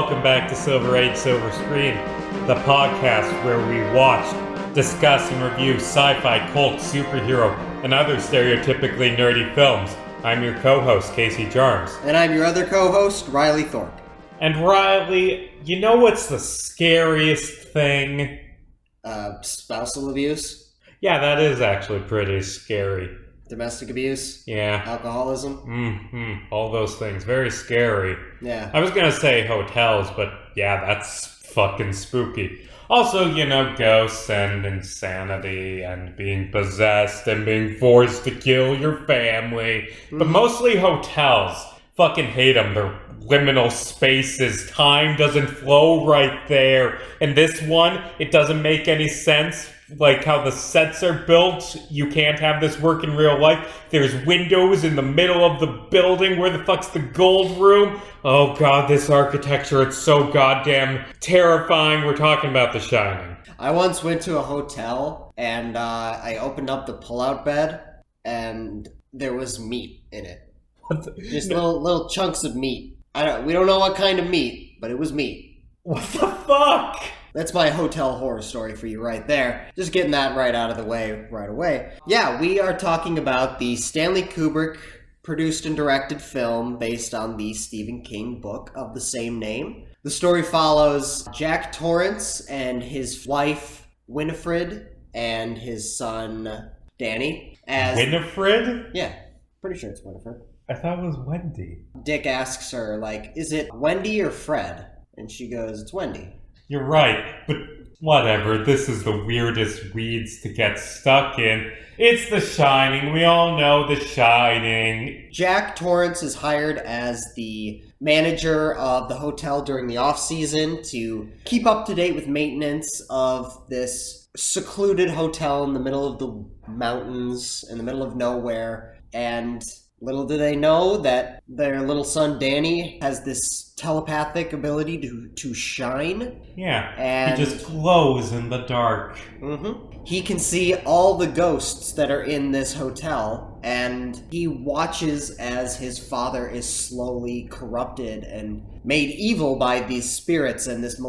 welcome back to Silver Age Silver Screen, the podcast where we watch, discuss, and review sci-fi, cult, superhero, and other stereotypically nerdy films. I'm your co-host, Casey Jarms. And I'm your other co-host, Riley Thorpe. And Riley, you know what's the scariest thing? Spousal abuse? Yeah, that is actually pretty scary. Domestic abuse? Yeah. Alcoholism? All those things. Very scary. Yeah. I was gonna say hotels, but yeah, that's fucking spooky. Also, you know, ghosts and insanity and being possessed and being forced to kill your family. But mostly hotels. Fucking hate them. They're liminal spaces. Time doesn't flow right there. And this one, it doesn't make any sense. Like how the sets are built, you can't have this work in real life. There's windows in the middle of the building. Where the fuck's the gold room? Oh god, this architecture, it's so goddamn terrifying. We're talking about The Shining. I once went to a hotel and I opened up the pull-out bed and there was meat in it. Just little chunks of meat. We don't know what kind of meat, but it was meat. What the fuck? That's my hotel horror story for you right there. Just getting that right out of the way right away. Yeah, we are talking about the Stanley Kubrick produced and directed film based on the Stephen King book of the same name. The story follows Jack Torrance and his wife Winifred and his son Danny. Winifred? Yeah, pretty sure it's Winifred. I thought it was Wendy. Dick asks her, like, is it Wendy or Fred? And she goes, it's Wendy. You're right, but whatever. This is the weirdest weeds to get stuck in. It's The Shining. We all know The Shining. Jack Torrance is hired as the manager of the hotel during the off-season to keep up to date with maintenance of this secluded hotel in the middle of the mountains, in the middle of nowhere. And little do they know that their little son Danny has this telepathic ability to shine. Yeah, and he just glows in the dark. He can see all the ghosts that are in this hotel, and he watches as his father is slowly corrupted and made evil by these spirits and this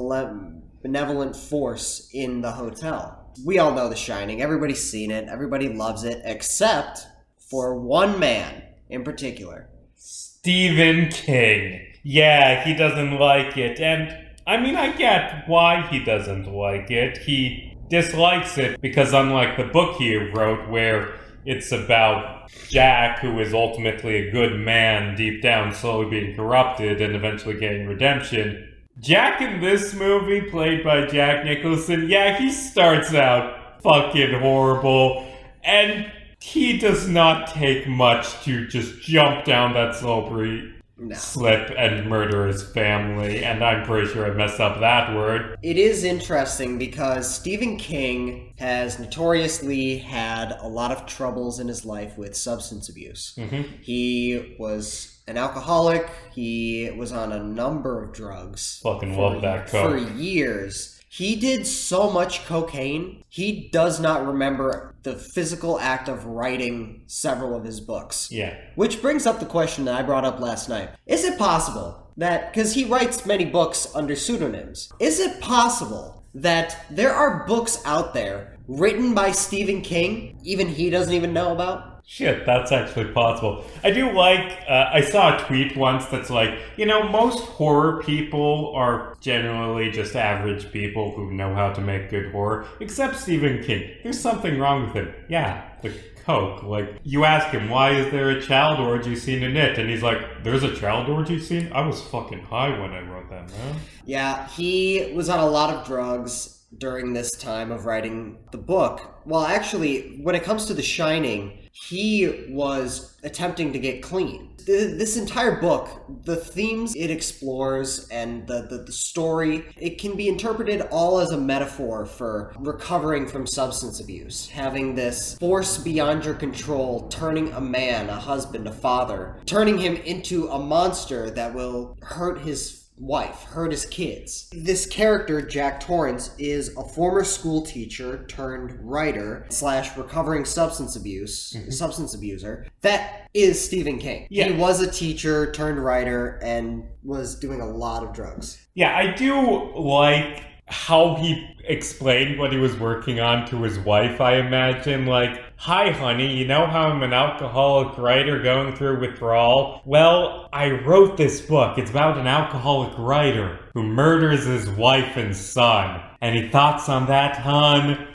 benevolent force in the hotel. We all know The Shining. Everybody's seen it. Everybody loves it, except for one man in particular. Stephen King. Yeah, he doesn't like it. And, I mean, I get why he doesn't like it. He dislikes it because unlike the book he wrote, where it's about Jack, who is ultimately a good man deep down, slowly being corrupted and eventually getting redemption, Jack in this movie, played by Jack Nicholson, yeah, he starts out fucking horrible. And he does not take much to just jump down that slippery slip and murder his family, and I'm pretty sure I messed up that word. It is interesting because Stephen King has notoriously had a lot of troubles in his life with substance abuse. He was an alcoholic. He was on a number of drugs. Fucking love that coke. For years. He did so much cocaine, he does not remember the physical act of writing several of his books. Yeah. Which brings up the question that I brought up last night. Is it possible that, because he writes many books under pseudonyms, is it possible that there are books out there written by Stephen King, even he doesn't even know about? Shit, that's actually possible. I do like, I saw a tweet once that's like, you know, most horror people are generally just average people who know how to make good horror, except Stephen King. There's something wrong with him. Yeah, the coke. Like, you ask him, why is there a child orgy scene in it? And he's like, there's a child orgy scene? I was fucking high when I wrote that, man. Yeah, he was on a lot of drugs during this time of writing the book. Well, actually, when it comes to The Shining, he was attempting to get clean. This entire book, the themes it explores and the story, it can be interpreted all as a metaphor for recovering from substance abuse. Having this force beyond your control, turning a man, a husband, a father, turning him into a monster that will hurt his wife, hurt his kids. This character, Jack Torrance, is a former school teacher turned writer / recovering substance abuser. That is Stephen King. Yeah. He was a teacher turned writer and was doing a lot of drugs. Yeah, I do like how he explained what he was working on to his wife, I imagine. Like, hi, honey, you know how I'm an alcoholic writer going through withdrawal? Well, I wrote this book. It's about an alcoholic writer who murders his wife and son. Any thoughts on that, hon?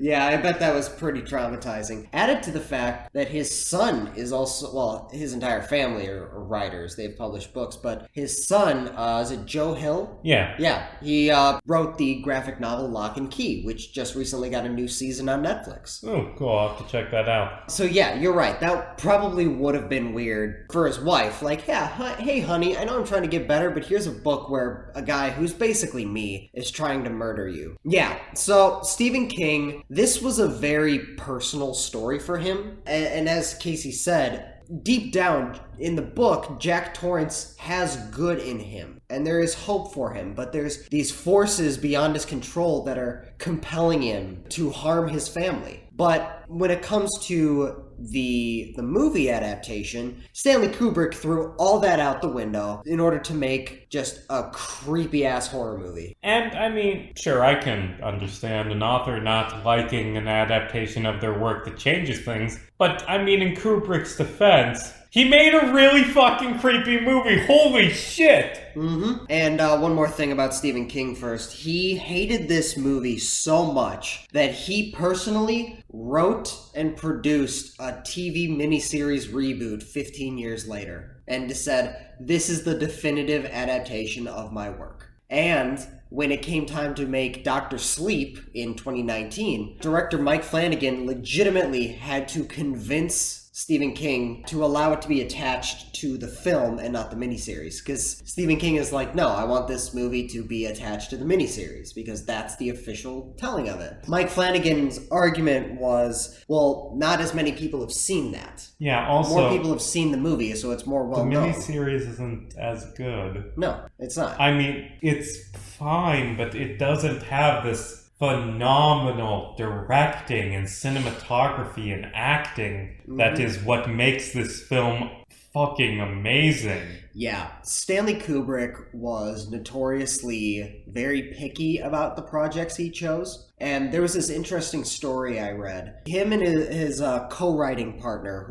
Yeah, I bet that was pretty traumatizing. Added to the fact that his son is also, well, his entire family are writers. They've published books, but his son, is it Joe Hill? Yeah. Yeah, he wrote the graphic novel Lock and Key, which just recently got a new season on Netflix. Oh, cool. I'll have to check that out. So yeah, you're right. That probably would have been weird for his wife. Like, yeah, hey honey, I know I'm trying to get better, but here's a book where a guy who's basically me is trying to murder you. Yeah, so Stephen King, this was a very personal story for him. And as Casey said, deep down in the book, Jack Torrance has good in him, and there is hope for him, but there's these forces beyond his control that are compelling him to harm his family. But when it comes to the movie adaptation, Stanley Kubrick threw all that out the window in order to make just a creepy-ass horror movie. And, I mean, sure, I can understand an author not liking an adaptation of their work that changes things, but, I mean, in Kubrick's defense, he made a really fucking creepy movie. Holy shit! Mm-hmm. And one more thing about Stephen King first. He hated this movie so much that he personally wrote and produced a TV miniseries reboot 15 years later and said, "This is the definitive adaptation of my work." And when it came time to make Dr. Sleep in 2019, director Mike Flanagan legitimately had to convince Stephen King to allow it to be attached to the film and not the miniseries. Because Stephen King is like, no, I want this movie to be attached to the miniseries because that's the official telling of it. Mike Flanagan's argument was, well, not as many people have seen that. Yeah, also, more people have seen the movie, so it's more well known. The miniseries isn't as good. No, it's not. I mean, it's fine, but it doesn't have this phenomenal directing and cinematography and acting that is what makes this film fucking amazing. Yeah, Stanley Kubrick was notoriously very picky about the projects he chose. And there was this interesting story I read. Him and his co-writing partner,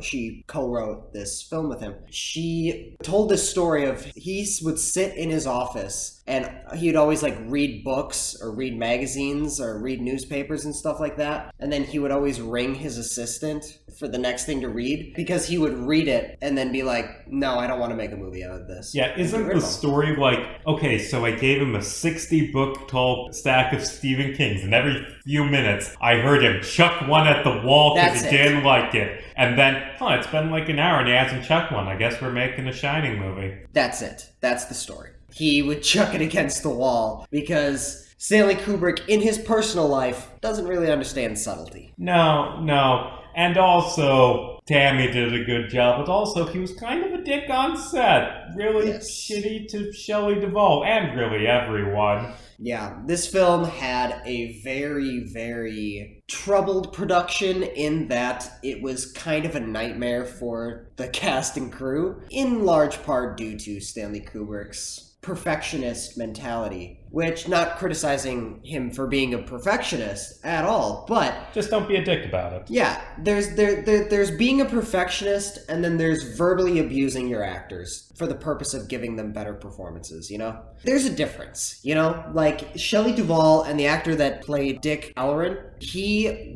she co-wrote this film with him. She told this story of he would sit in his office and he'd always like read books or read magazines or read newspapers and stuff like that. And then he would always ring his assistant for the next thing to read because he would read it and then be like, no, I don't want to make a movie out of this. Yeah, isn't the story like, okay, so I gave him a 60-book tall stack of Stephen King's, and every few minutes I heard him chuck one at the wall because he didn't like it. And then, it's been like an hour and he hasn't chucked one. I guess we're making a Shining movie. That's it. That's the story. He would chuck it against the wall because Stanley Kubrick, in his personal life, doesn't really understand subtlety. No. And also, Tammy did a good job, but also he was kind of a dick on set. Really shitty to Shelley Duvall, and really everyone. Yeah, this film had a very, very troubled production in that it was kind of a nightmare for the cast and crew, in large part due to Stanley Kubrick's perfectionist mentality, which, not criticizing him for being a perfectionist at all, but just don't be a dick about it. Yeah, there's being a perfectionist, and then there's verbally abusing your actors for the purpose of giving them better performances, you know? There's a difference, you know? Like, Shelley Duvall and the actor that played Dick Hallorann, he,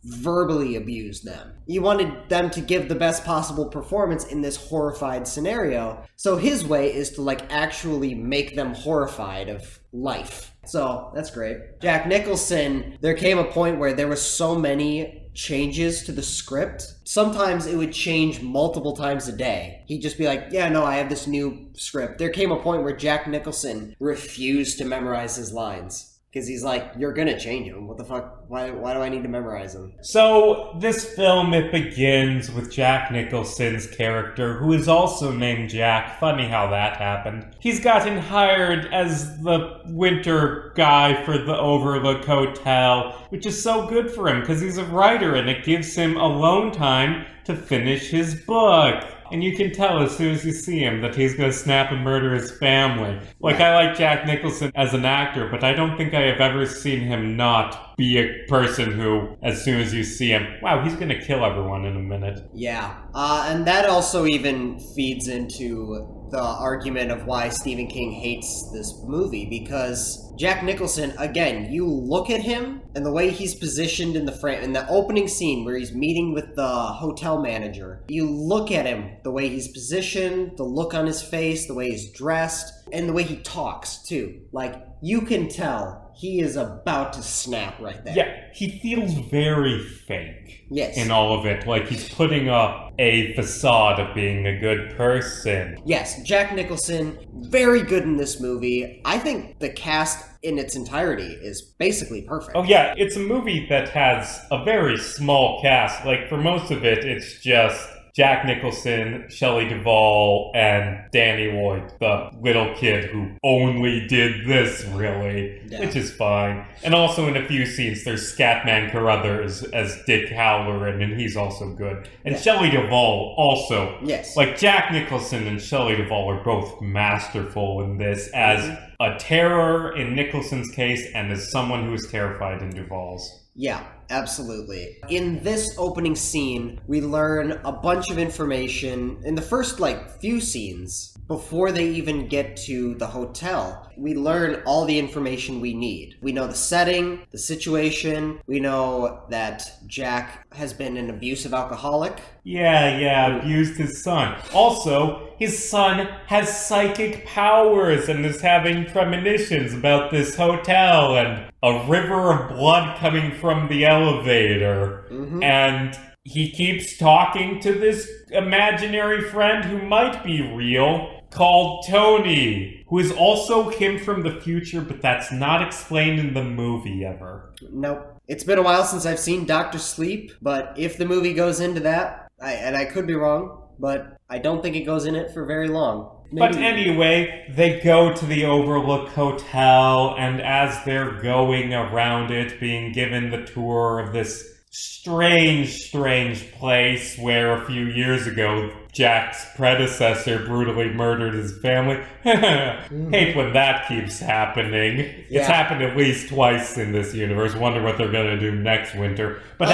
verbally abused them. He wanted them to give the best possible performance in this horrified scenario, so his way is to, actually make them horrified of life. So, that's great. Jack Nicholson, there came a point where there were so many changes to the script. Sometimes it would change multiple times a day. He'd just be like, yeah, no, I have this new script. There came a point where Jack Nicholson refused to memorize his lines Because he's like, you're gonna change him. What the fuck? Why do I need to memorize him? So, this film, it begins with Jack Nicholson's character, who is also named Jack. Funny how that happened. He's gotten hired as the winter guy for the Overlook Hotel, which is so good for him, because he's a writer, and it gives him alone time to finish his book. And you can tell as soon as you see him that he's going to snap and murder his family. Like, I like Jack Nicholson as an actor, but I don't think I have ever seen him not be a person who, as soon as you see him, wow, he's going to kill everyone in a minute. Yeah. And that also even feeds into the argument of why Stephen King hates this movie, because Jack Nicholson, again, you look at him and the way he's positioned in the frame, in the opening scene where he's meeting with the hotel manager, you look at him, the way he's positioned, the look on his face, the way he's dressed, and the way he talks, too. Like, you can tell he is about to snap right there. Yeah, he feels very fake. Yes. In all of it. Like, he's putting up a facade of being a good person. Yes, Jack Nicholson, very good in this movie. I think the cast in its entirety is basically perfect. Oh yeah, it's a movie that has a very small cast. Like, for most of it, it's just Jack Nicholson, Shelley Duvall, and Danny Lloyd, the little kid who only did this, really, which is fine. And also in a few scenes, there's Scatman Carruthers as Dick Halloran, and he's also good. And Shelley Duvall also. Yes. Like, Jack Nicholson and Shelley Duvall are both masterful in this as a terror in Nicholson's case and as someone who is terrified in Duvall's. Yeah, absolutely. In this opening scene, we learn a bunch of information in the first, few scenes. Before they even get to the hotel, we learn all the information we need. We know the setting, the situation. We know that Jack has been an abusive alcoholic. Yeah, abused his son. Also, his son has psychic powers and is having premonitions about this hotel and a river of blood coming from the elevator. And he keeps talking to this imaginary friend who might be real, called Tony, who is also him from the future, but that's not explained in the movie ever. Nope. It's been a while since I've seen Dr. Sleep, but if the movie goes into that, and I could be wrong, but I don't think it goes in it for very long. Maybe. But anyway, they go to the Overlook Hotel, and as they're going around it, being given the tour of this strange place where a few years ago Jack's predecessor brutally murdered his family. Hate when that keeps happening. Yeah. It's happened at least twice in this universe. Wonder what they're going to do next winter. But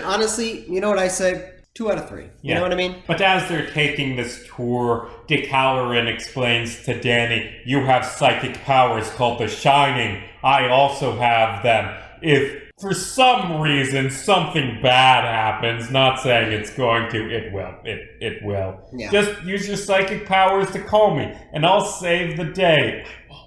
honestly, you know what I say? 2 out of 3. You know what I mean? But as they're taking this tour, Dick Halloran explains to Danny, "You have psychic powers called the Shining. I also have them. If for some reason something bad happens, not saying it's going to, it will. It will. Yeah. Just use your psychic powers to call me, and I'll save the day." I won't.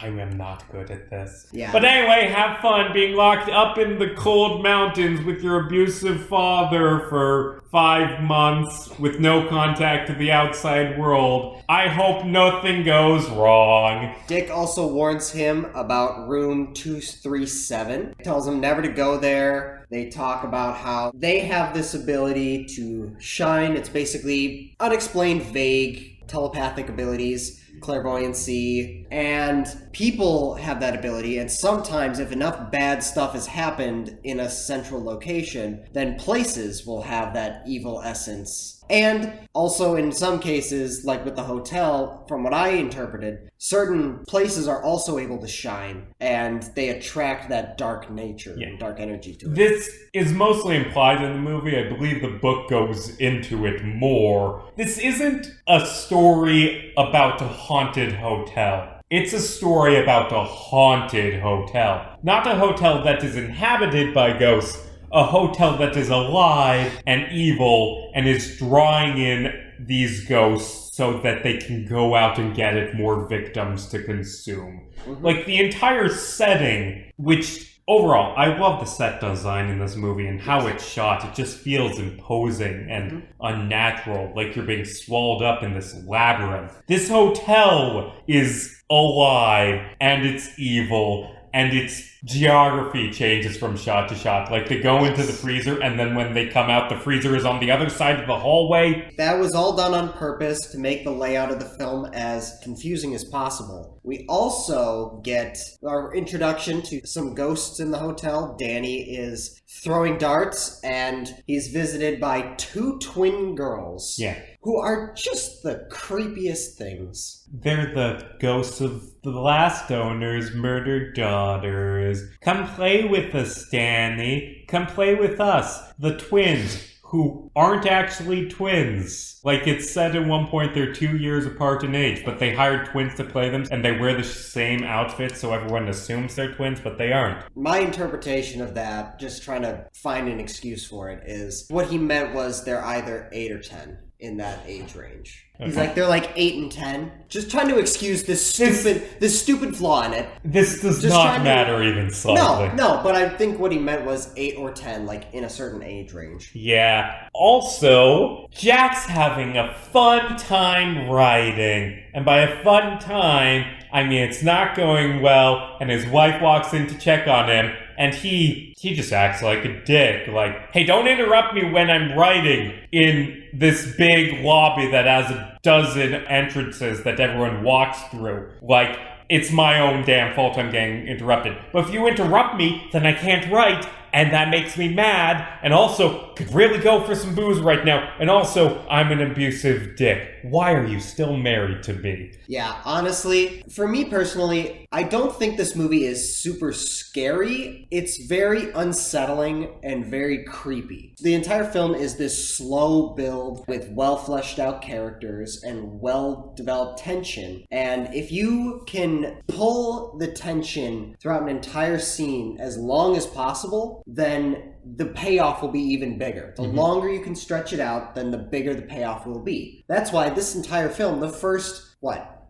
I am not good at this. Yeah. But anyway, have fun being locked up in the cold mountains with your abusive father for 5 months with no contact to the outside world. I hope nothing goes wrong. Dick also warns him about room 237. He tells him never to go there. They talk about how they have this ability to shine. It's basically unexplained, vague, telepathic abilities, clairvoyancy, and people have that ability, and sometimes if enough bad stuff has happened in a central location, then places will have that evil essence. And also in some cases, like with the hotel, from what I interpreted, certain places are also able to shine, and they attract that dark nature and dark energy to it. This is mostly implied in the movie. I believe the book goes into it more. This isn't a story about a haunted hotel. It's a story about a haunted hotel. Not a hotel that is inhabited by ghosts, a hotel that is alive and evil and is drawing in these ghosts so that they can go out and get it more victims to consume. Like, the entire setting, which overall, I love the set design in this movie and how it's shot. It just feels imposing and unnatural, like you're being swallowed up in this labyrinth. This hotel is alive and it's evil and its geography changes from shot to shot. Like, they go into the freezer, and then when they come out, the freezer is on the other side of the hallway. That was all done on purpose to make the layout of the film as confusing as possible. We also get our introduction to some ghosts in the hotel. Danny is throwing darts, and he's visited by two twin girls. Yeah. Who are just the creepiest things. They're the ghosts of the last owner's murdered daughters. Come play with us, Danny. Come play with us, the twins, who aren't actually twins. Like, it's said at one point they're 2 years apart in age, but they hired twins to play them, and they wear the same outfits, so everyone assumes they're twins, but they aren't. My interpretation of that, just trying to find an excuse for it, is what he meant was they're either 8 or 10 in that age range. He's like, they're like 8 and 10. Just trying to excuse this stupid flaw in it. This does not matter even slightly. No, but I think what he meant was 8 or 10, like in a certain age range. Yeah. Also, Jack's having a fun time writing. And by a fun time, I mean it's not going well, and his wife walks in to check on him, and he just acts like a dick. Like, hey, don't interrupt me when I'm writing in this big lobby that has a dozen entrances that everyone walks through. Like, it's my own damn fault I'm getting interrupted. But if you interrupt me, then I can't write, and that makes me mad, and also could really go for some booze right now, and also I'm an abusive dick. Why are you still married to me? Yeah, honestly, for me personally, I don't think this movie is super scary. It's very unsettling and very creepy. The entire film is this slow build with well fleshed out characters and well developed tension. And if you can pull the tension throughout an entire scene as long as possible, then the payoff will be even bigger. The longer you can stretch it out, then the bigger the payoff will be. That's why this entire film, the first,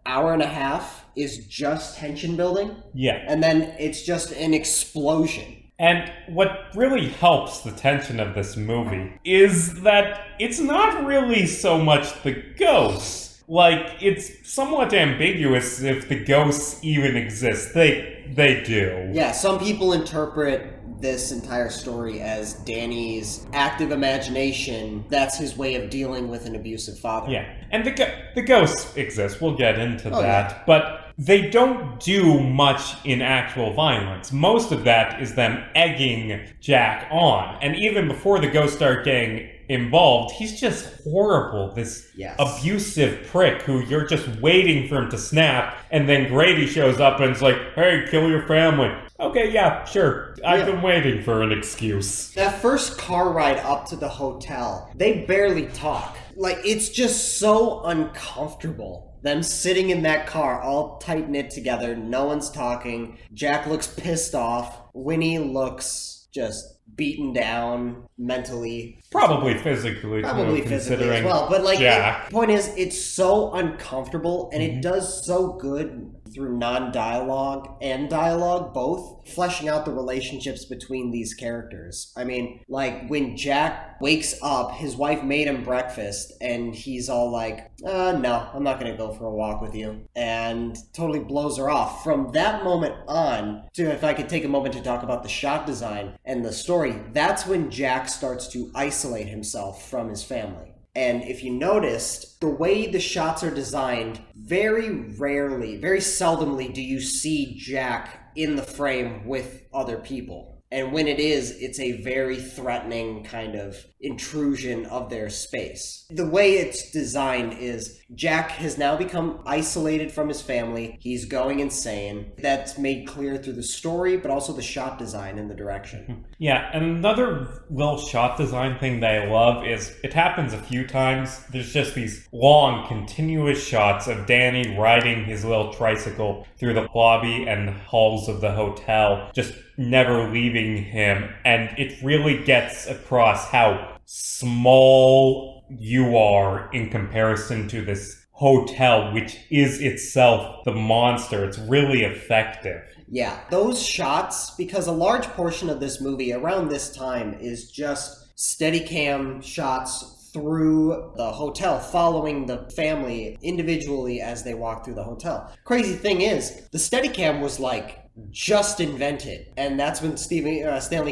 hour and a half is just tension building. Yeah. And then it's just an explosion. And what really helps the tension of this movie is that it's not really so much the ghosts. Like, it's somewhat ambiguous if the ghosts even exist. They do. Yeah, some people interpret this entire story as Danny's active imagination. That's his way of dealing with an abusive father. Yeah, and the ghosts exist. We'll get into that. Yeah. But they don't do much in actual violence. Most of that is them egging Jack on. And even before the ghosts start getting involved, he's just horrible. This abusive prick who you're just waiting for him to snap, and then Grady shows up and is like, hey, kill your family. Okay, yeah, sure. I've been waiting for an excuse. That first car ride up to the hotel, they barely talk. Like, it's just so uncomfortable. Them sitting in that car, all tight-knit together, no one's talking. Jack looks pissed off. Winnie looks just beaten down mentally. Probably physically as well. But Jack. The point is, it's so uncomfortable, and it does so good through non-dialogue and dialogue, both, fleshing out the relationships between these characters. I mean, like, when Jack wakes up, his wife made him breakfast, and he's all like, no, I'm not gonna go for a walk with you, and totally blows her off. From that moment on, to if I could take a moment to talk about the shot design and the story, that's when Jack starts to isolate himself from his family. And if you noticed, the way the shots are designed, very rarely, very seldomly do you see Jack in the frame with other people. And when it is, it's a very threatening kind of intrusion of their space. The way it's designed is Jack has now become isolated from his family. He's going insane. That's made clear through the story, but also the shot design and the direction. Yeah, and another little shot design thing that I love is it happens a few times. There's just these long, continuous shots of Danny riding his little tricycle through the lobby and halls of the hotel, just never leaving him, and it really gets across how small you are in comparison to this hotel, which is itself the monster. It's really effective. Yeah, those shots, because a large portion of this movie around this time is just Steadicam shots through the hotel, following the family individually as they walk through the hotel. Crazy thing is, the Steadicam was like just invented. And that's when Stanley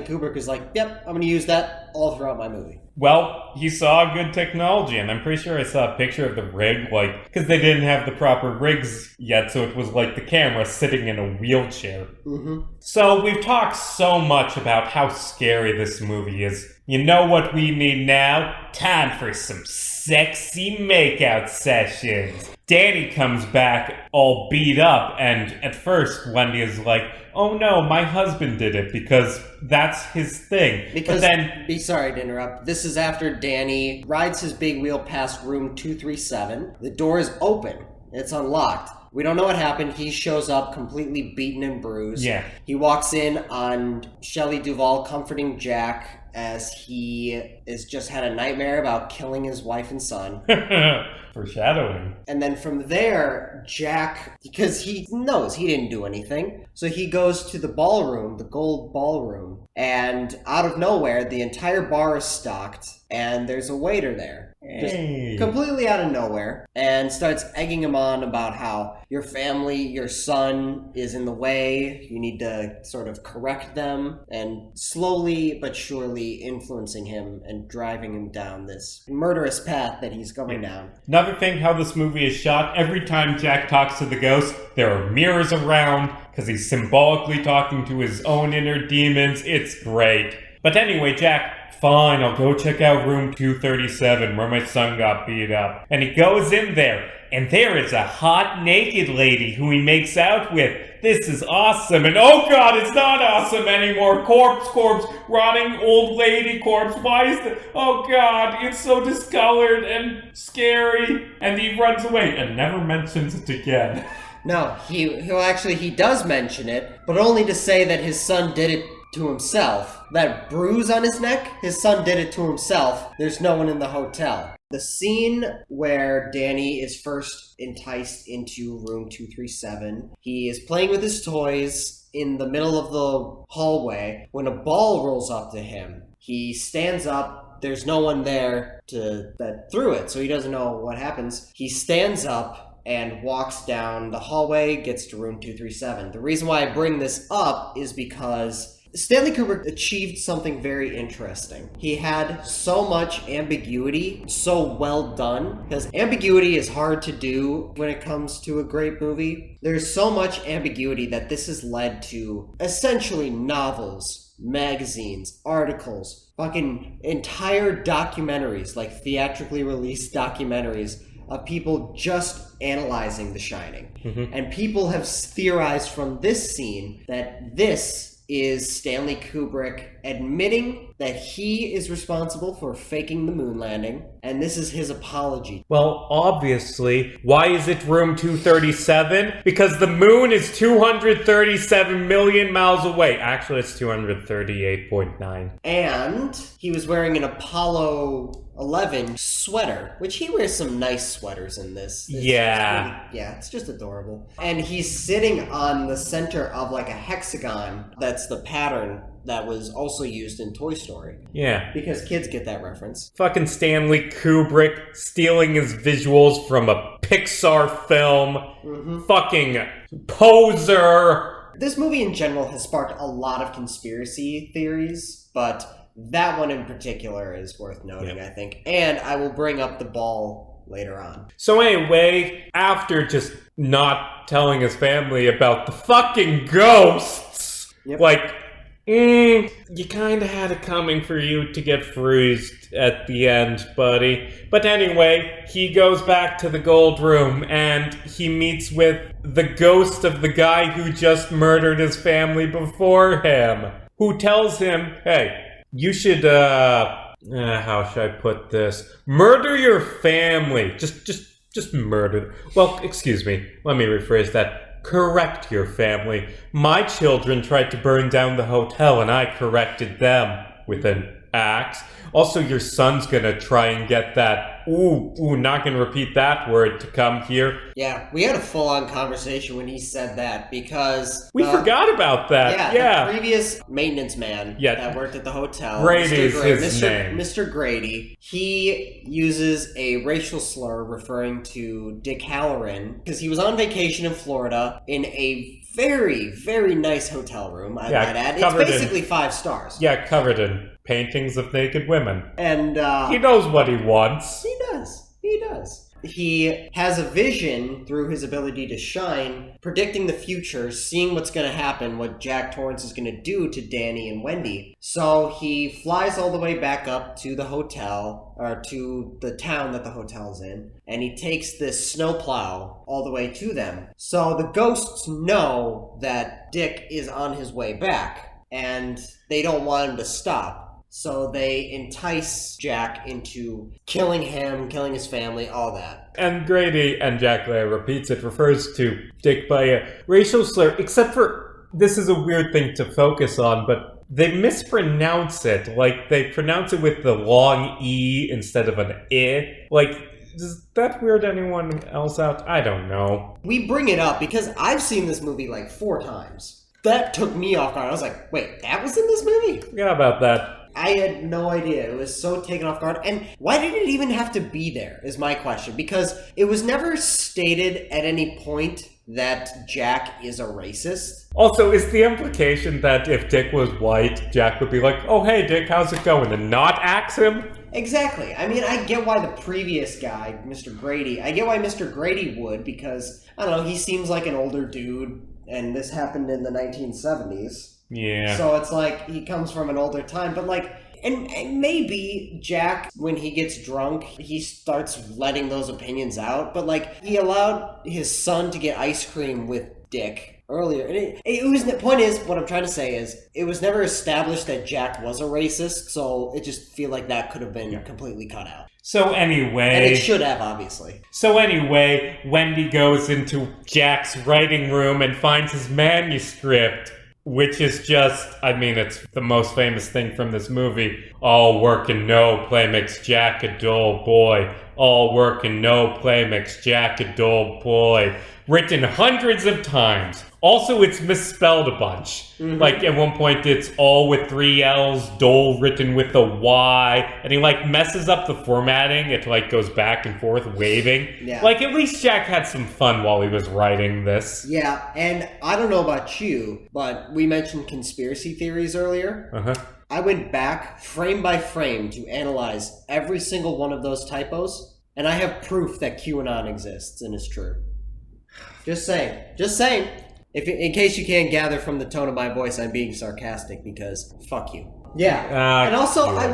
Kubrick was like, yep, I'm going to use that all throughout my movie. Well, he saw good technology, and I'm pretty sure I saw a picture of the rig, because they didn't have the proper rigs yet, so it was like the camera sitting in a wheelchair. Mm-hmm. So we've talked so much about how scary this movie is. You know what we need now? Time for some sexy makeout sessions. Danny comes back all beat up, and at first Wendy is like, oh no, my husband did it, because that's his thing. Because, but then, be sorry to interrupt, this is after Danny rides his big wheel past room 237. The door is open. It's unlocked. We don't know what happened. He shows up completely beaten and bruised. Yeah. He walks in on Shelley Duvall comforting Jack as he has just had a nightmare about killing his wife and son. Foreshadowing. And then from there, Jack, because he knows he didn't do anything, so he goes to the ballroom, the gold ballroom, and out of nowhere, the entire bar is stocked, and there's a waiter there. Just completely out of nowhere, and starts egging him on about how your family, your son is in the way, you need to sort of correct them, and slowly but surely influencing him and driving him down this murderous path that he's going down. Another thing, how this movie is shot, every time Jack talks to the ghost, there are mirrors around, because he's symbolically talking to his own inner demons. It's great. But anyway, Jack, fine, I'll go check out room 237 where my son got beat up. And he goes in there, and there is a hot naked lady who he makes out with. This is awesome. And oh god, it's not awesome anymore. Corpse, rotting old lady corpse. Why is that? Oh god, it's so discolored and scary. And he runs away and never mentions it again. No, he does mention it, but only to say that his son did it to himself. That bruise on his neck, his son did it to himself. There's no one in the hotel. The scene where Danny is first enticed into room 237, he is playing with his toys in the middle of the hallway when a ball rolls up to him. He stands up. There's no one there that threw it, so he doesn't know what happens. He stands up and walks down the hallway, gets to room 237. The reason why I bring this up is because Stanley Kubrick achieved something very interesting. He had so much ambiguity, so well done, because ambiguity is hard to do when it comes to a great movie. There's so much ambiguity that this has led to essentially novels, magazines, articles, fucking entire documentaries, like theatrically released documentaries of people just analyzing The Shining. Mm-hmm. And people have theorized from this scene that this is Stanley Kubrick admitting that he is responsible for faking the moon landing, and this is his apology. Well, obviously. Why is it room 237? Because the moon is 237 million miles away. Actually, it's 238.9. And he was wearing an Apollo 11 sweater, which he wears some nice sweaters in this. It's just adorable. And he's sitting on the center of like a hexagon. That's the pattern that was also used in Toy Story. Yeah. Because kids get that reference. Fucking Stanley Kubrick stealing his visuals from a Pixar film. Mm-hmm. Fucking poser. This movie in general has sparked a lot of conspiracy theories, but that one in particular is worth noting, I think. And I will bring up the ball later on. So anyway, after just not telling his family about the fucking ghosts, you kind of had it coming for you to get bruised at the end, buddy. But anyway, he goes back to the gold room and he meets with the ghost of the guy who just murdered his family before him, who tells him, hey, you should, how should I put this? Murder your family. Just murder. Well, excuse me. Let me rephrase that. Correct your family. My children tried to burn down the hotel and I corrected them with an axe. Also, your son's gonna try and get that not gonna repeat that word to come here. Yeah, we had a full-on conversation when he said that because... We forgot about that, yeah. The previous maintenance man that worked at the hotel, Grady is his name. Mr. Grady, he uses a racial slur referring to Dick Halloran because he was on vacation in Florida in a very, very nice hotel room, I might add. It's basically 5 stars. Yeah, covered in paintings of naked women. And he knows what he wants. He does. He has a vision through his ability to shine, predicting the future, seeing what's going to happen, what Jack Torrance is going to do to Danny and Wendy. So he flies all the way back up to the hotel, or to the town that the hotel's in, and he takes this snowplow all the way to them. So the ghosts know that Dick is on his way back, and they don't want him to stop. So they entice Jack into killing him, killing his family, all that. And Grady, and Jack Leigh repeats it, refers to Dick by a racial slur, except for, this is a weird thing to focus on, but they mispronounce it. Like, they pronounce it with the long E instead of an I. Like, does that weird anyone else out? I don't know. We bring it up because I've seen this movie like 4 times. That took me off guard. I was like, wait, that was in this movie? Forgot about that. I had no idea. It was so taken off guard. And why did it even have to be there, is my question. Because it was never stated at any point that Jack is a racist. Also, is the implication that if Dick was white, Jack would be like, oh, hey, Dick, how's it going? And not axe him? Exactly. I mean, I get why the previous guy, Mr. Grady, would, because, I don't know, he seems like an older dude, and this happened in the 1970s. Yeah. So it's like, he comes from an older time, but like, and maybe Jack, when he gets drunk, he starts letting those opinions out, but like, he allowed his son to get ice cream with Dick earlier. And the point is, what I'm trying to say is, it was never established that Jack was a racist, so it just feel like that could have been completely cut out. So anyway... And it should have, obviously. So anyway, Wendy goes into Jack's writing room and finds his manuscript, which is just, I mean, it's the most famous thing from this movie. All work and no play makes Jack a dull boy. All work and no play makes Jack a dull boy. Written hundreds of times. Also, it's misspelled a bunch. Mm-hmm. Like, at one point, it's all with 3 L's, dole written with a Y, and he, like, messes up the formatting. It, like, goes back and forth, waving. Yeah. Like, at least Jack had some fun while he was writing this. Yeah, and I don't know about you, but we mentioned conspiracy theories earlier. Uh-huh. I went back, frame by frame, to analyze every single one of those typos, and I have proof that QAnon exists and is true. Just saying. Just saying. In case you can't gather from the tone of my voice, I'm being sarcastic because fuck you. Yeah. And also, I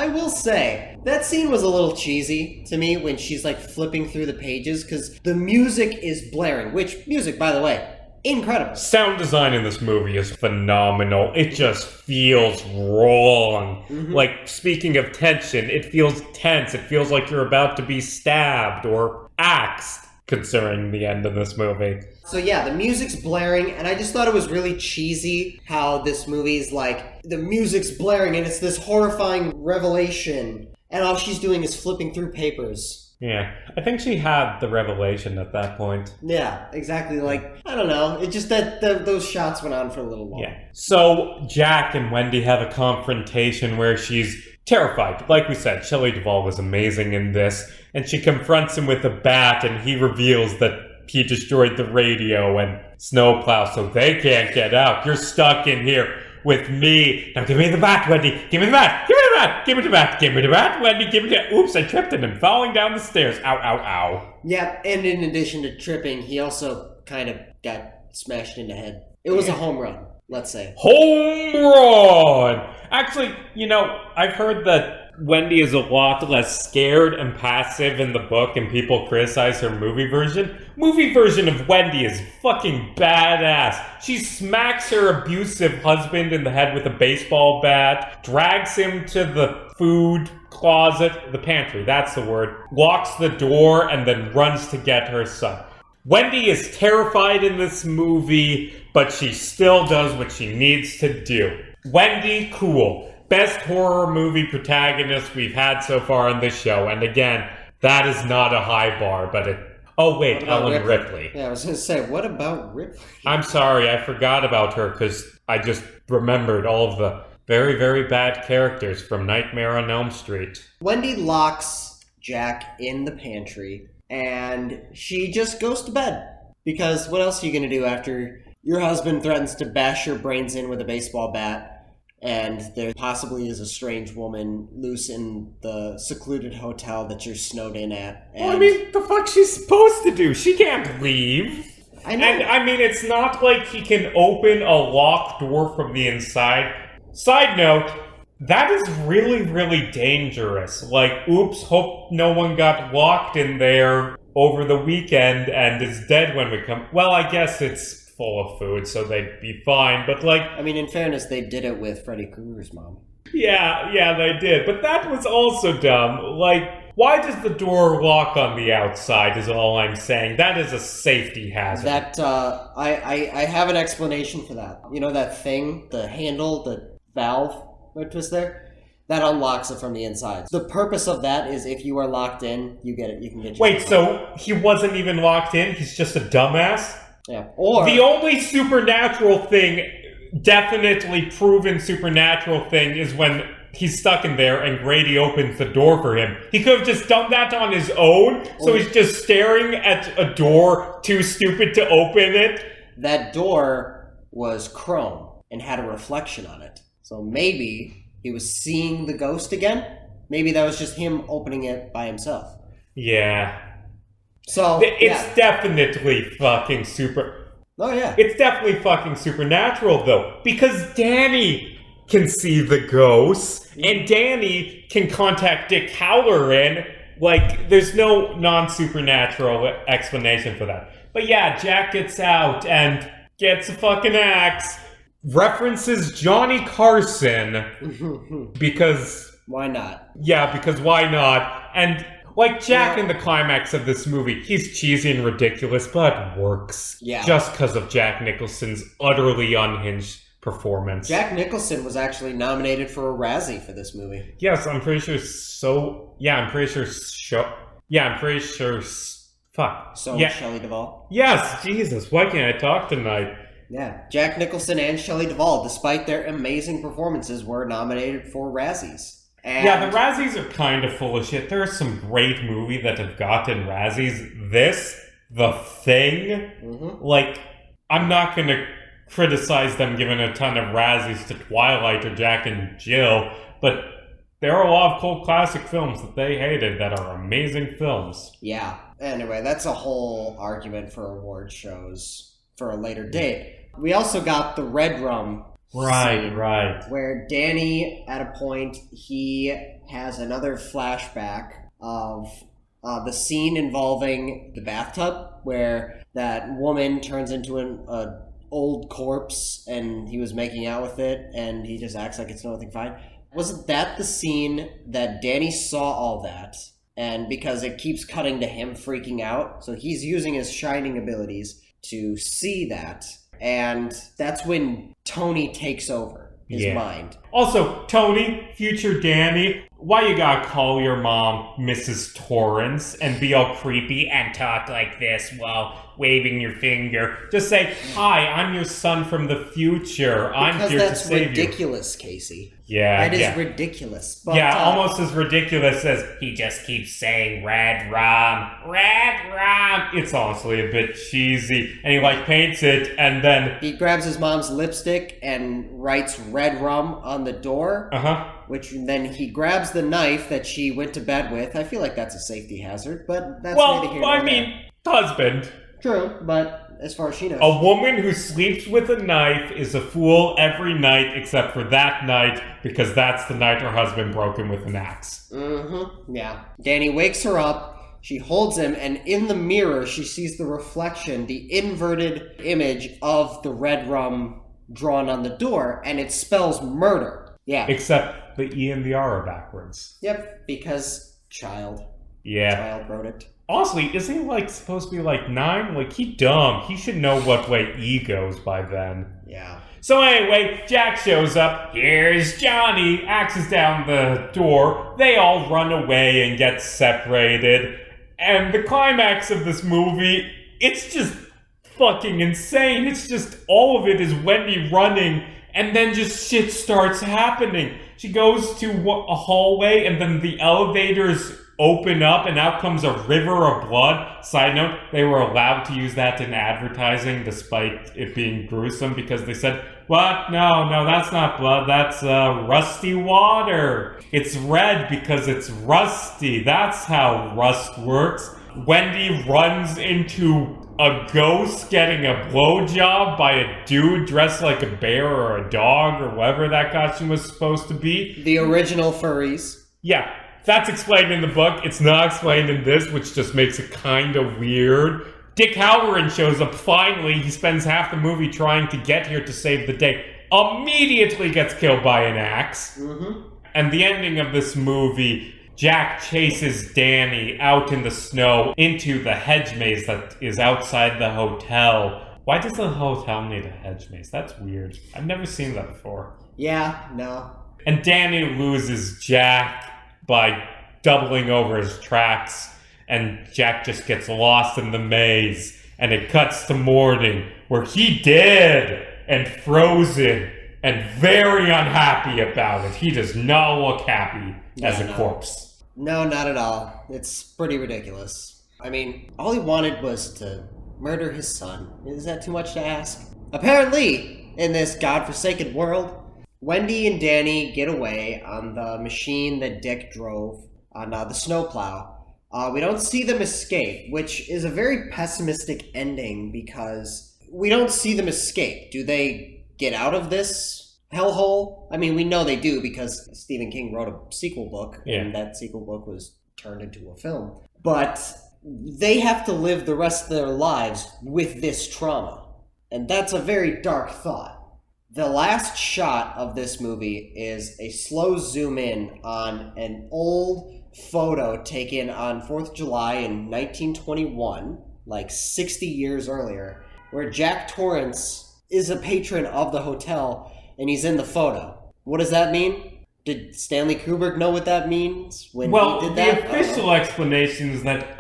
will say, that scene was a little cheesy to me when she's like flipping through the pages because the music is blaring, which music, by the way, incredible. Sound design in this movie is phenomenal. It just feels wrong. Mm-hmm. Like, speaking of tension, it feels tense. It feels like you're about to be stabbed or axed, considering the end of this movie. So yeah, the music's blaring, and I just thought it was really cheesy how this movie's like, the music's blaring, and it's this horrifying revelation, and all she's doing is flipping through papers. Yeah, I think she had the revelation at that point. Yeah, exactly. Like, I don't know. It just that those shots went on for a little while. Yeah. So Jack and Wendy have a confrontation where she's terrified. Like we said, Shelley Duvall was amazing in this, and she confronts him with a bat, and he reveals that he destroyed the radio and snowplow, so they can't get out. You're stuck in here with me. Now give me the bat, Wendy. Give me the bat. Give me the bat. Give me the bat. Give me the bat, Wendy. Give me the... Oops, I tripped and I'm falling down the stairs. Ow, ow, ow. Yeah, and in addition to tripping, he also kind of got smashed in the head. It was a home run, let's say. Home run! Actually, you know, I've heard that Wendy is a lot less scared and passive in the book, and people criticize her movie version. Movie version of Wendy is fucking badass. She smacks her abusive husband in the head with a baseball bat, drags him to the food closet, the pantry, that's the word, locks the door, and then runs to get her son. Wendy is terrified in this movie, but she still does what she needs to do. Wendy, cool. best horror movie protagonist we've had so far on this show. And again, that is not a high bar, but it... Oh, wait, Ellen Ripley. Yeah, I was going to say, what about Ripley? I'm sorry, I forgot about her because I just remembered all of the very, very bad characters from Nightmare on Elm Street. Wendy locks Jack in the pantry, and she just goes to bed. Because what else are you going to do after your husband threatens to bash your brains in with a baseball bat, and there possibly is a strange woman loose in the secluded hotel that you're snowed in at? And... Well, I mean, the fuck she's supposed to do? She can't leave. I know. And, I mean, it's not like he can open a locked door from the inside. Side note, that is really, really dangerous. Like, oops, hope no one got locked in there over the weekend and is dead when we come. Well, I guess it's full of food, so they'd be fine, but like... I mean, in fairness, they did it with Freddy Krueger's mom. Yeah, they did. But that was also dumb. Like, why does the door lock on the outside is all I'm saying. That is a safety hazard. That, I have an explanation for that. You know that thing, the handle, the valve that was there? That unlocks it from the inside. The purpose of that is if you are locked in, you get it. You can get. Wait, so he wasn't even locked in? He's just a dumbass? Yeah. Or the only supernatural thing, definitely proven supernatural thing, is when he's stuck in there and Grady opens the door for him. He could have just done that on his own, so he's just staring at a door, too stupid to open it. That door was chrome and had a reflection on it. So maybe he was seeing the ghost again. Maybe that was just him opening it by himself. Yeah. So it's definitely fucking super... Oh, yeah. It's definitely fucking supernatural, though. Because Danny can see the ghosts, and Danny can contact Dick Halloran. Like, there's no non-supernatural explanation for that. But yeah, Jack gets out and gets a fucking axe. References Johnny Carson because... Why not? Yeah, because why not? And like Jack in the climax of this movie, he's cheesy and ridiculous, but works. Yeah. Just because of Jack Nicholson's utterly unhinged performance. Jack Nicholson was actually nominated for a Razzie for this movie. Yes, I'm pretty sure so... Yeah, I'm pretty sure... Fuck. So, yeah. Shelley Duvall? Yes, Jesus, why can't I talk tonight? Yeah, Jack Nicholson and Shelley Duvall, despite their amazing performances, were nominated for Razzies. And yeah, the Razzies are kind of full of shit. There are some great movies that have gotten Razzies. This, The Thing, like, I'm not going to criticize them giving a ton of Razzies to Twilight or Jack and Jill, but there are a lot of cult classic films that they hated that are amazing films. Yeah. Anyway, that's a whole argument for award shows for a later date. We also got the Red Rum scene, where Danny, at a point, he has another flashback of the scene involving the bathtub, where that woman turns into an old corpse and he was making out with it and he just acts like it's nothing fine. Wasn't that the scene that Danny saw all that? And because it keeps cutting to him freaking out, so he's using his shining abilities to see that. And that's when Tony takes over his mind. Also, Tony, future Danny, why you gotta call your mom Mrs. Torrance and be all creepy and talk like this while waving your finger? Just say, hi, I'm your son from the future. I'm here to save you. Because that's ridiculous, Casey. Yeah, that is ridiculous. But, almost as ridiculous as he just keeps saying red rum. It's honestly a bit cheesy. And he paints it and then... He grabs his mom's lipstick and writes red rum on the door. Which then he grabs the knife that she went to bed with. I feel like that's a safety hazard, but that's neither here nor there. Husband. True, but as far as she knows. A woman who sleeps with a knife is a fool every night except for that night, because that's the night her husband broke him with an axe. Yeah. Danny wakes her up, she holds him, and in the mirror she sees the reflection, the inverted image of the red rum drawn on the door, and it spells murder. Yeah. Except the E and the R are backwards. Yep, because child. Yeah. Child wrote it. Honestly, isn't he supposed to be 9? He dumb. He should know what way E goes by then. Yeah. So anyway, Jack shows up. Here's Johnny. Axes down the door. They all run away and get separated. And the climax of this movie, it's just fucking insane. It's just all of it is Wendy running, and then just shit starts happening. She goes to a hallway, and then the elevators open up, and out comes a river of blood. Side note, they were allowed to use that in advertising despite it being gruesome, because they said, what? No, that's not blood. That's rusty water. It's red because it's rusty. That's how rust works. Wendy runs into a ghost getting a blowjob by a dude dressed like a bear or a dog or whatever that costume was supposed to be. The original furries. Yeah, that's explained in the book. It's not explained in this, which just makes it kind of weird. Dick Halloran shows up finally. He spends half the movie trying to get here to save the day. Immediately gets killed by an axe. Mm-hmm. And the ending of this movie, Jack chases Danny out in the snow into the hedge maze that is outside the hotel. Why does the hotel need a hedge maze? That's weird. I've never seen that before. Yeah, no. And Danny loses Jack by doubling over his tracks, and Jack just gets lost in the maze, and it cuts to morning, where he dead and frozen and very unhappy about it. He does not look happy as a corpse. No, not at all. It's pretty ridiculous. I mean, all he wanted was to murder his son. Is that too much to ask? Apparently, in this godforsaken world, Wendy and Danny get away on the machine that Dick drove on the snowplow. We don't see them escape, which is a very pessimistic ending because we don't see them escape. Do they get out of this hellhole? I mean, we know they do because Stephen King wrote a sequel book, and that sequel book was turned into a film. But they have to live the rest of their lives with this trauma. And that's a very dark thought. The last shot of this movie is a slow zoom in on an old photo taken on 4th of July in 1921, like 60 years earlier, where Jack Torrance is a patron of the hotel, and he's in the photo. What does that mean? Did Stanley Kubrick know what that means when he did that? The official explanation is that,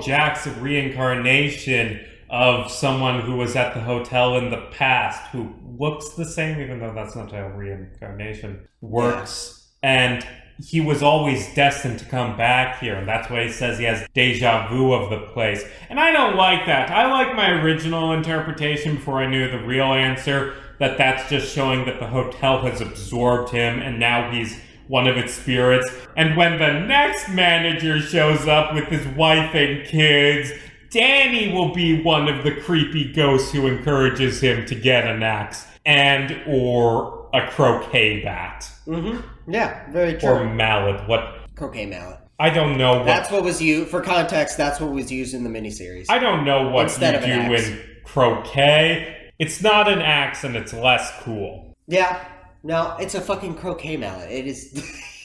Jack's a reincarnation of someone who was at the hotel in the past, who looks the same, even though that's not how reincarnation works. Yeah. And he was always destined to come back here, and that's why he says he has deja vu of the place. And I don't like that. I like my original interpretation before I knew the real answer, that that's just showing that the hotel has absorbed him, and now he's one of its spirits. And when the next manager shows up with his wife and kids, Danny will be one of the creepy ghosts who encourages him to get an axe and or a croquet bat. Mm-hmm. Yeah, very true. Or mallet. What? Croquet mallet. I don't know what... That's what was used... For context, that's what was used in the miniseries. I don't know what Instead you do in croquet. It's not an axe and it's less cool. Yeah. No, it's a fucking croquet mallet. It is...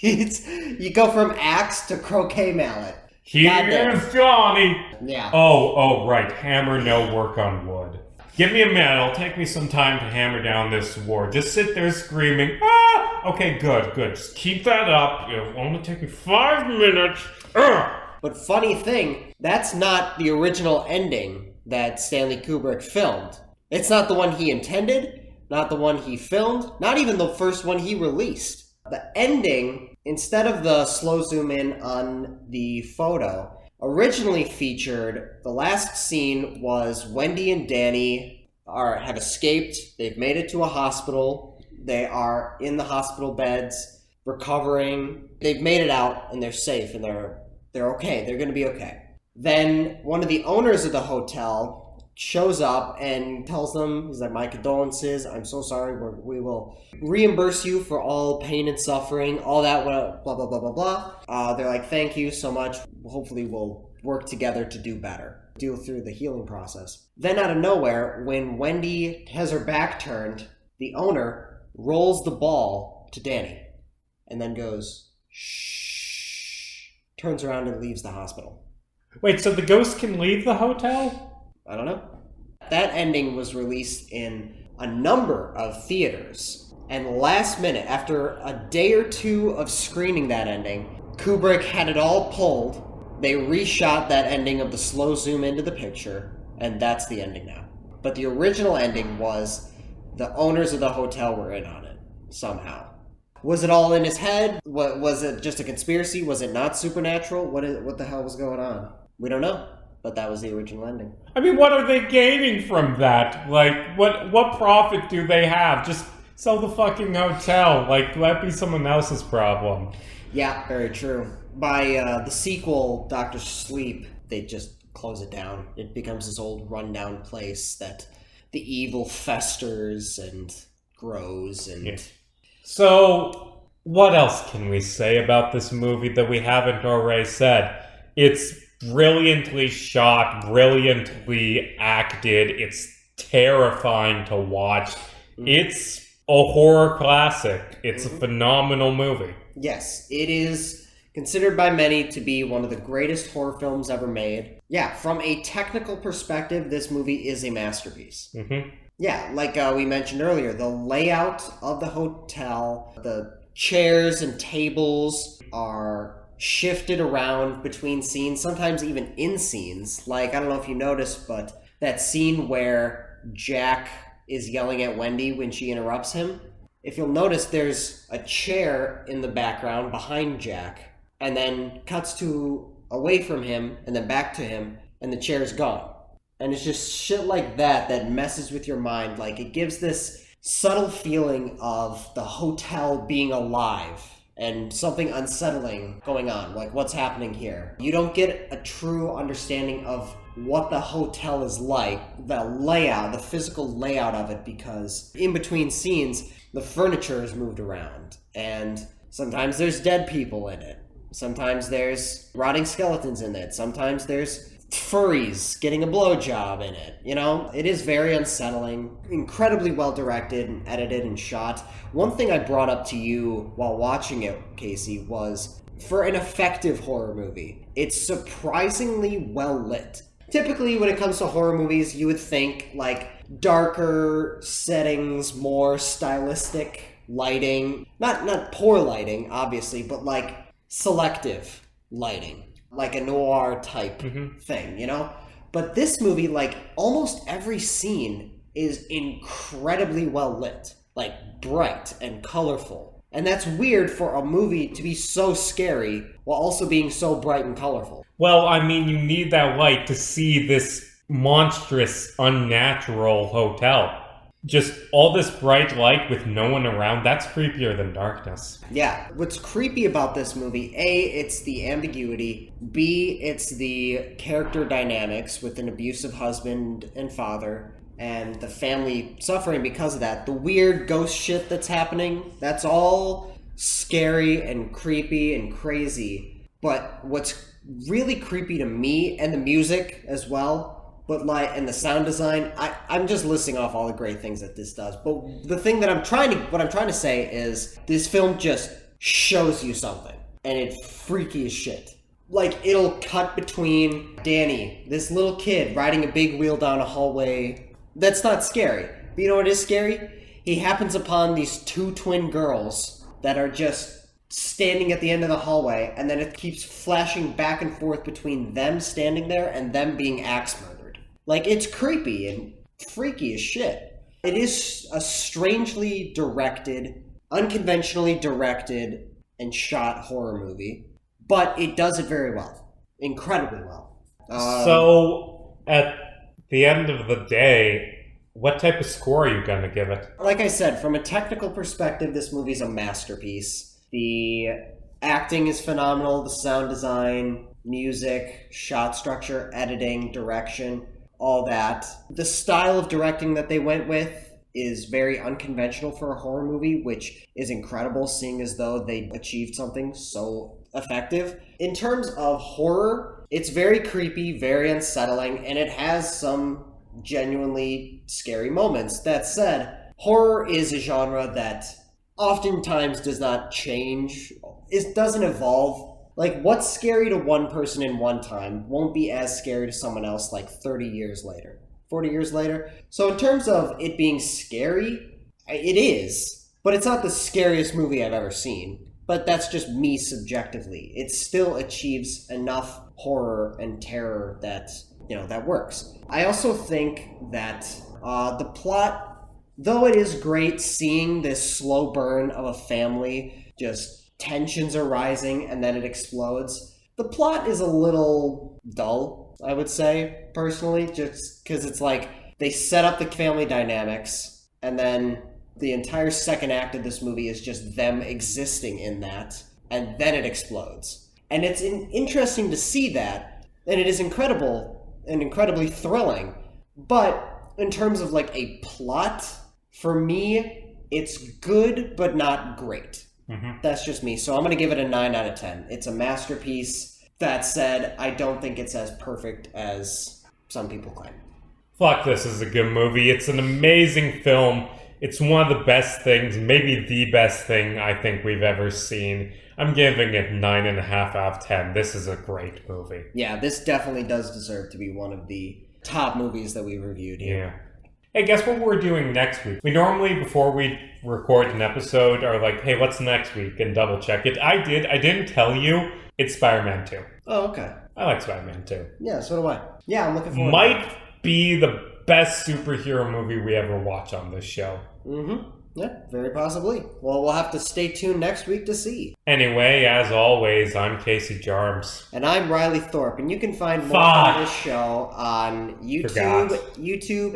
You go from axe to croquet mallet. Here's Johnny! Yeah. Oh, right. Hammer, no work on wood. Give me a minute. It'll take me some time to hammer down this wood. Just sit there screaming, ah! Okay, good. Just keep that up. It'll only take me 5 minutes. But funny thing, that's not the original ending that Stanley Kubrick filmed. It's not the one he intended, not the one he filmed, not even the first one he released. The ending, instead of the slow zoom in on the photo, originally featured, the last scene was Wendy and Danny have escaped. They've made it to a hospital. They are in the hospital beds, recovering. They've made it out, and they're safe, and they're okay. They're going to be okay. Then one of the owners of the hotel shows up and tells them, he's like, my condolences, I'm so sorry, we will reimburse you for all pain and suffering, all that, blah, blah, blah, blah, blah. They're like, thank you so much. Hopefully we'll work together to do better, deal through the healing process. Then out of nowhere, when Wendy has her back turned, the owner rolls the ball to Danny and then goes, shh, turns around and leaves the hospital. Wait, so the ghost can leave the hotel? I don't know. That ending was released in a number of theaters. And last minute, after a day or two of screening that ending, Kubrick had it all pulled. They reshot that ending of the slow zoom into the picture, and that's the ending now. But the original ending was the owners of the hotel were in on it, somehow. Was it all in his head? Was it just a conspiracy? Was it not supernatural? What the hell was going on? We don't know, but that was the original ending. I mean, what are they gaining from that? Like, what profit do they have? Just sell the fucking hotel. Like, let be someone else's problem. Yeah, very true. By the sequel, Dr. Sleep, they just close it down. It becomes this old rundown place that the evil festers and grows and... Yeah. So, what else can we say about this movie that we haven't already said? It's brilliantly shot, brilliantly acted. It's terrifying to watch. It's a horror classic. It's a phenomenal movie. Yes, it is considered by many to be one of the greatest horror films ever made. Yeah, from a technical perspective, this movie is a masterpiece. Mm-hmm. Yeah, like we mentioned earlier, the layout of the hotel, the chairs and tables are shifted around between scenes, sometimes even in scenes. Like, I don't know if you noticed, but that scene where Jack is yelling at Wendy when she interrupts him, if you'll notice, there's a chair in the background behind Jack, and then cuts to away from him, and then back to him, and the chair's gone. And it's just shit like that messes with your mind. Like, it gives this subtle feeling of the hotel being alive and something unsettling going on. Like, what's happening here? You don't get a true understanding of what the hotel is like, the layout, the physical layout of it, because in between scenes, the furniture is moved around. And sometimes there's dead people in it. Sometimes there's rotting skeletons in it. Sometimes there's furries getting a blowjob in it. You know, it is very unsettling, incredibly well directed and edited and shot. One thing I brought up to you while watching it, Casey, was for an effective horror movie, it's surprisingly well lit. Typically, when it comes to horror movies, you would think like darker settings, more stylistic lighting, not poor lighting, obviously, but like selective lighting. Like a noir type thing, you know? But this movie, like, almost every scene is incredibly well lit. Like, bright and colorful. And that's weird for a movie to be so scary while also being so bright and colorful. Well, I mean, you need that light to see this monstrous, unnatural hotel. Just all this bright light with no one around, that's creepier than darkness. Yeah. What's creepy about this movie, A, it's the ambiguity. B, it's the character dynamics with an abusive husband and father, and the family suffering because of that. The weird ghost shit that's happening, that's all scary and creepy and crazy. But what's really creepy to me, and the music as well, but like, and the sound design, I'm just listing off all the great things that this does. But the thing that what I'm trying to say is this film just shows you something, and it's freaky as shit. Like, it'll cut between Danny, this little kid riding a big wheel down a hallway. That's not scary. But you know what is scary? He happens upon these two twin girls that are just standing at the end of the hallway, and then it keeps flashing back and forth between them standing there and them being axe murdered. Like, it's creepy and freaky as shit. It is a strangely directed, unconventionally directed, and shot horror movie, but it does it very well. Incredibly well. So, at the end of the day, what type of score are you going to give it? Like I said, from a technical perspective, this movie's a masterpiece. The acting is phenomenal, the sound design, music, shot structure, editing, direction, all that. The style of directing that they went with is very unconventional for a horror movie, which is incredible, seeing as though they achieved something so effective. In terms of horror, it's very creepy, very unsettling, and it has some genuinely scary moments. That said, horror is a genre that oftentimes does not change. It doesn't evolve. Like, what's scary to one person in one time won't be as scary to someone else like 30 years later. 40 years later. So in terms of it being scary, it is, but it's not the scariest movie I've ever seen. But that's just me subjectively. It still achieves enough horror and terror that, that works. I also think that the plot, though it is great seeing this slow burn of a family, just tensions are rising and then it explodes, the plot is a little dull, I would say, personally, just because it's like they set up the family dynamics and then the entire second act of this movie is just them existing in that, and then it explodes. And it's interesting to see that, and it is incredible and incredibly thrilling. But in terms of like a plot, for me, it's good but not great. Mm-hmm. That's just me. So I'm going to give it a 9 out of 10. It's a masterpiece. That said, I don't think it's as perfect as some people claim. Fuck, this is a good movie. It's an amazing film. It's one of the best things, maybe the best thing I think we've ever seen. I'm giving it 9.5 out of 10. This is a great movie. Yeah, this definitely does deserve to be one of the top movies that we reviewed here. Yeah. Hey, guess what we're doing next week? We normally, before we record an episode, are like, hey, what's next week? And double check it. I didn't tell you. It's Spider-Man 2. Oh, okay. I like Spider-Man 2. Yeah, so do I. Yeah, I'm looking forward to it. Might be the best superhero movie we ever watch on this show. Mm-hmm. Yeah, very possibly. Well, we'll have to stay tuned next week to see. Anyway, as always, I'm Casey Jarms. And I'm Riley Thorpe, and you can find more of this show on YouTube,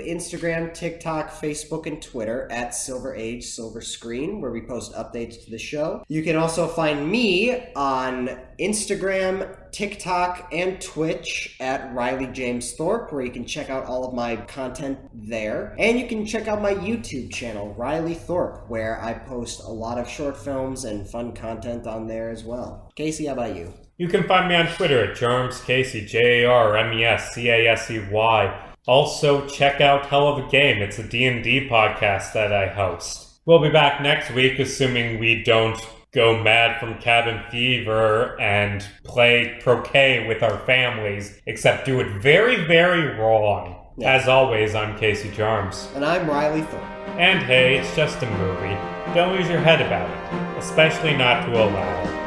Instagram, TikTok, Facebook, and Twitter at Silver Age Silver Screen, where we post updates to the show. You can also find me on Instagram, TikTok, and Twitch at Riley James Thorpe, where you can check out all of my content there. And you can check out my YouTube channel, Riley Thorpe, where I post a lot of short films and fun content on there as well. Casey, how about you? You can find me on Twitter at JarmesCasey, JarmesCasey. Also, check out Hell of a Game. It's a D&D podcast that I host. We'll be back next week, assuming we don't go mad from cabin fever and play croquet with our families, except do it very, very wrong. Yeah. As always, I'm Casey Jarms. And I'm Riley Thorpe. And hey, it's just a movie. Don't lose your head about it, especially not to a lad.